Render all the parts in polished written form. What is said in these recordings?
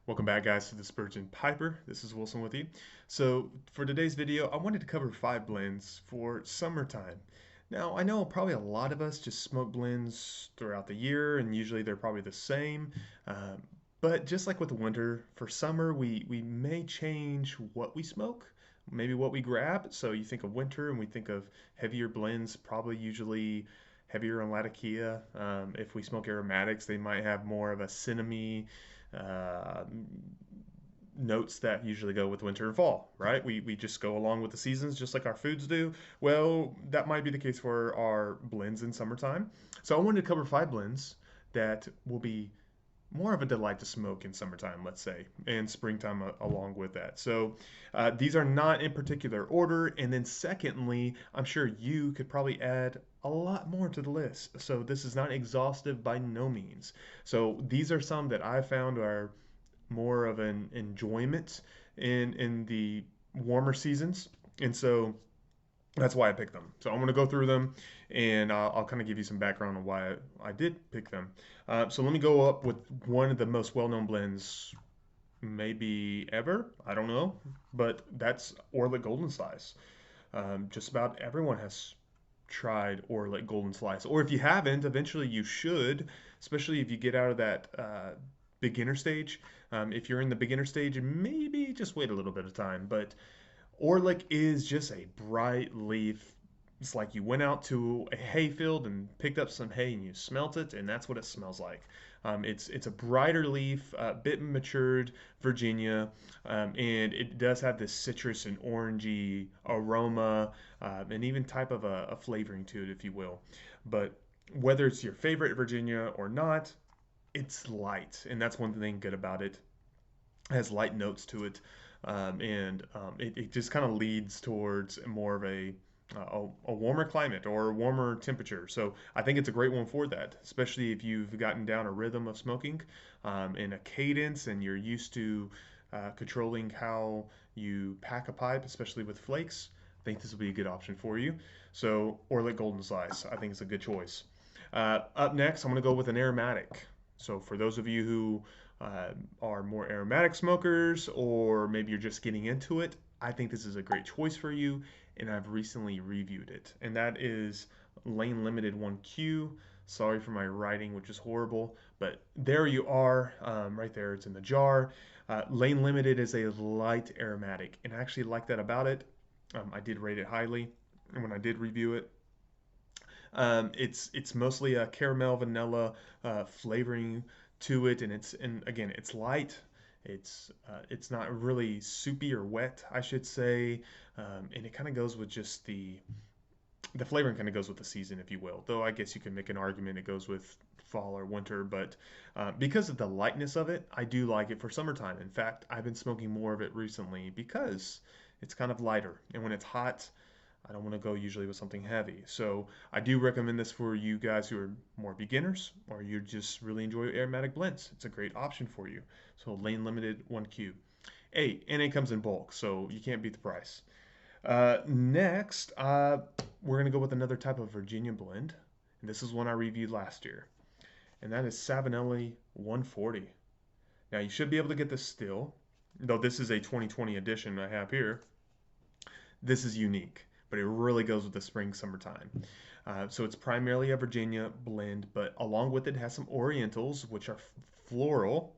Welcome back, guys, to the Spurgeon Piper. This is Wilson with you. So, for today's video, I wanted to cover 5 blends for summertime. Now, I know probably a lot of us just smoke blends throughout the year, and usually they're probably the same. Um, but just like with the winter, for summer, we may change what we smoke, maybe what we grab. So, you think of winter, and we think of heavier blends, probably usually heavier on Latakia. If we smoke aromatics, they might have more of a cinnamon uh, notes that usually go with winter and fall, right? We just go along with the seasons just like our foods do. Well, that might be the case for our blends in summertime. So I wanted to cover 5 blends that will be more of a delight to smoke in summertime, let's say, and springtime along with that. So these are not in particular order. And then secondly, I'm sure you could probably add a lot more to the list. So this is not exhaustive by no means. So these are some that I found are more of an enjoyment in the warmer seasons. And so that's why I picked them. So I'm going to go through them and I'll kind of give you some background on why I did pick them. So let me go up with one of the most well-known blends maybe ever. I don't know, but that's Orlik Golden Slice. Just about everyone has tried Orlik Golden Slice, or if you haven't, eventually you should, especially if you get out of that beginner stage. If you're in the beginner stage, maybe just wait a little bit of time. But Orlik is just a bright leaf. It's like you went out to a hay field and picked up some hay and you smelt it, and that's what it smells like. It's a brighter leaf, bit matured Virginia, and it does have this citrus and orangey aroma, and even type of a flavoring to it, if you will. But whether it's your favorite Virginia or not, it's light, and that's one thing good about it. It has light notes to it, and it just kind of leads towards more of a warmer climate or a warmer temperature. So I think it's a great one for that, especially if you've gotten down a rhythm of smoking and a cadence, and you're used to controlling how you pack a pipe, especially with flakes. I think this will be a good option for you. So Orlik Golden Slice, I think it's a good choice. Up next, I'm going to go with an aromatic. So for those of you who are more aromatic smokers, or maybe you're just getting into it, I think this is a great choice for you, and I've recently reviewed it. And that is Lane Limited 1Q. Sorry for my writing, which is horrible, but there you are, right there. It's in the jar. Lane Limited is a light aromatic, and I actually like that about it. I did rate it highly when I did review it. It's mostly a caramel vanilla flavoring to it, and again it's light. It's not really soupy or wet, I should say, and it kind of goes with just the flavoring kind of goes with the season, if you will. Though I guess you can make an argument it goes with fall or winter, but because of the lightness of it, I do like it for summertime. In fact, I've been smoking more of it recently because it's kind of lighter, and when it's hot, I don't want to go usually with something heavy. So I do recommend this for you guys who are more beginners or you just really enjoy aromatic blends. It's a great option for you. So Lane Limited 1Q. And it comes in bulk, so you can't beat the price. Next, we're going to go with another type of Virginia blend. And this is one I reviewed last year. And that is Savinelli 140. Now you should be able to get this still, though this is a 2020 edition I have here. This is unique, but it really goes with the spring summertime. So it's primarily a Virginia blend, but along with it has some Orientals, which are floral,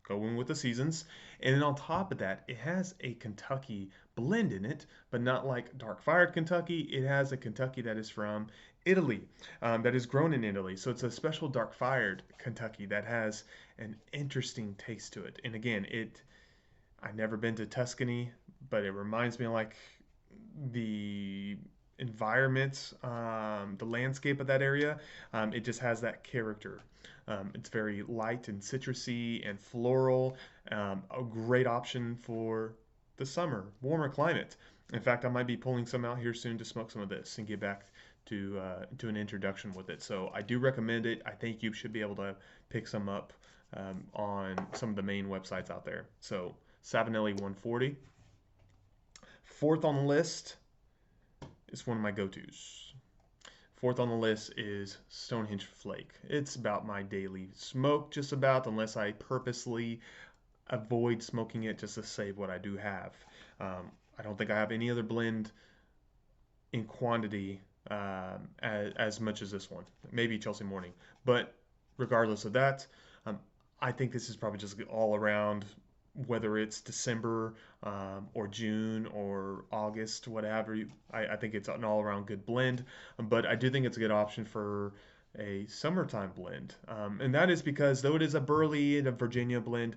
going with the seasons. And then on top of that, it has a Kentucky blend in it, but not like dark fired Kentucky. It has a Kentucky that is from Italy, that is grown in Italy. So it's a special dark fired Kentucky that has an interesting taste to it. And again, I've never been to Tuscany, but it reminds me of like the environment, the landscape of that area. It just has that character. It's very light and citrusy and floral. A great option for the summer, warmer climate. In fact, I might be pulling some out here soon to smoke some of this and get back to an introduction with it. So I do recommend it. I think you should be able to pick some up on some of the main websites out there. So Savinelli 140. Fourth on the list is one of my go-tos. Fourth on the list is Stonehenge Flake. It's about my daily smoke, just about, unless I purposely avoid smoking it just to save what I do have. I don't think I have any other blend in quantity as much as this one. Maybe Chelsea Morning, but regardless of that, um, I think this is probably just all around. Whether it's December or June or August, whatever, I think it's an all-around good blend. But I do think it's a good option for a summertime blend, and that is because though it is a burley and a Virginia blend,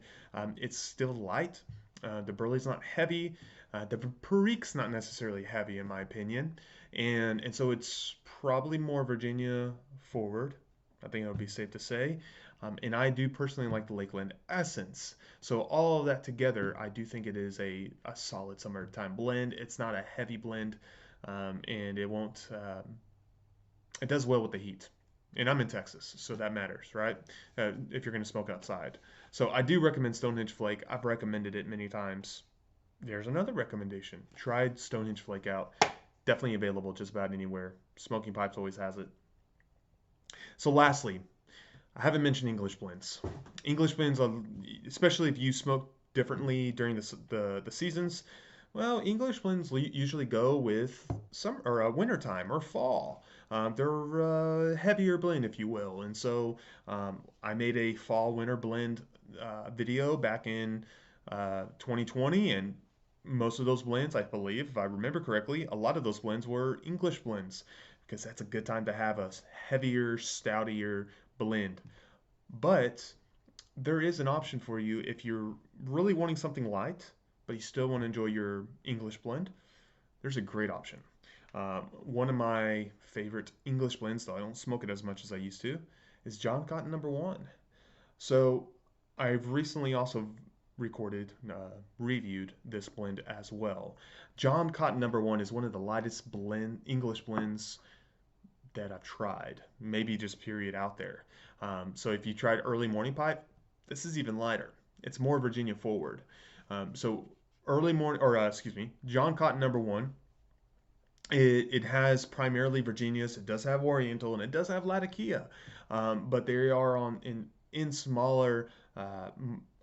it's still light. The burley's not heavy. The Perique's not necessarily heavy, in my opinion, and so it's probably more Virginia forward. I think it would be safe to say. And I do personally like the Lakeland Essence. So all of that together, I do think it is a solid summertime blend. It's not a heavy blend, and it won't. It does well with the heat. And I'm in Texas, so that matters, right? If you're going to smoke outside. So I do recommend Stonehenge Flake. I've recommended it many times. There's another recommendation. Try Stonehenge Flake out. Definitely available just about anywhere. Smoking Pipes always has it. So lastly, I haven't mentioned English blends. English blends, especially if you smoke differently during the seasons, well, English blends usually go with summer or wintertime or fall. They're a heavier blend, if you will. And so I made a fall winter blend video back in 2020, and most of those blends, I believe, if I remember correctly, a lot of those blends were English blends because that's a good time to have a heavier, stoutier blend. But there is an option for you if you're really wanting something light, but you still want to enjoy your English blend. There's a great option. One of my favorite English blends, though I don't smoke it as much as I used to, is John Cotton Number One. So I've recently also reviewed this blend as well. John Cotton Number One is one of the lightest English blends that I've tried, maybe just period out there. So if you tried early morning pipe, this is even lighter. It's more Virginia forward. So early morning, or excuse me, John Cotton Number One. It has primarily Virginias. It does have Oriental and it does have Latakia, but they are in smaller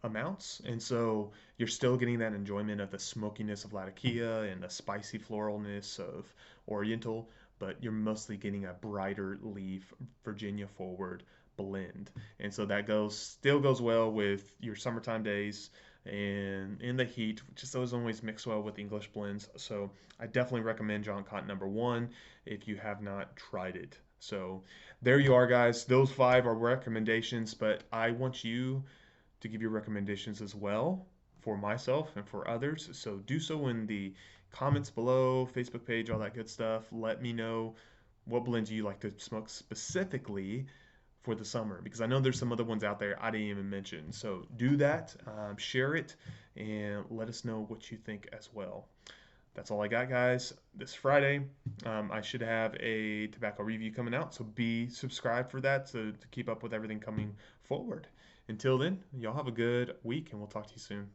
amounts, and so you're still getting that enjoyment of the smokiness of Latakia and the spicy floralness of Oriental, but you're mostly getting a brighter leaf Virginia forward blend, and so that still goes well with your summertime days and in the heat. Just those always mix well with English blends. So I definitely recommend John Cotton Number One if you have not tried it. So there you are, guys. Those five are recommendations, but I want you to give your recommendations as well for myself and for others. So do so in the comments below, Facebook page, all that good stuff. Let me know what blends you like to smoke specifically for the summer, because I know there's some other ones out there I didn't even mention. So do that, share it, and let us know what you think as well. That's all I got, guys. This Friday, I should have a tobacco review coming out, so be subscribed for that to keep up with everything coming forward. Until then, y'all have a good week, and we'll talk to you soon.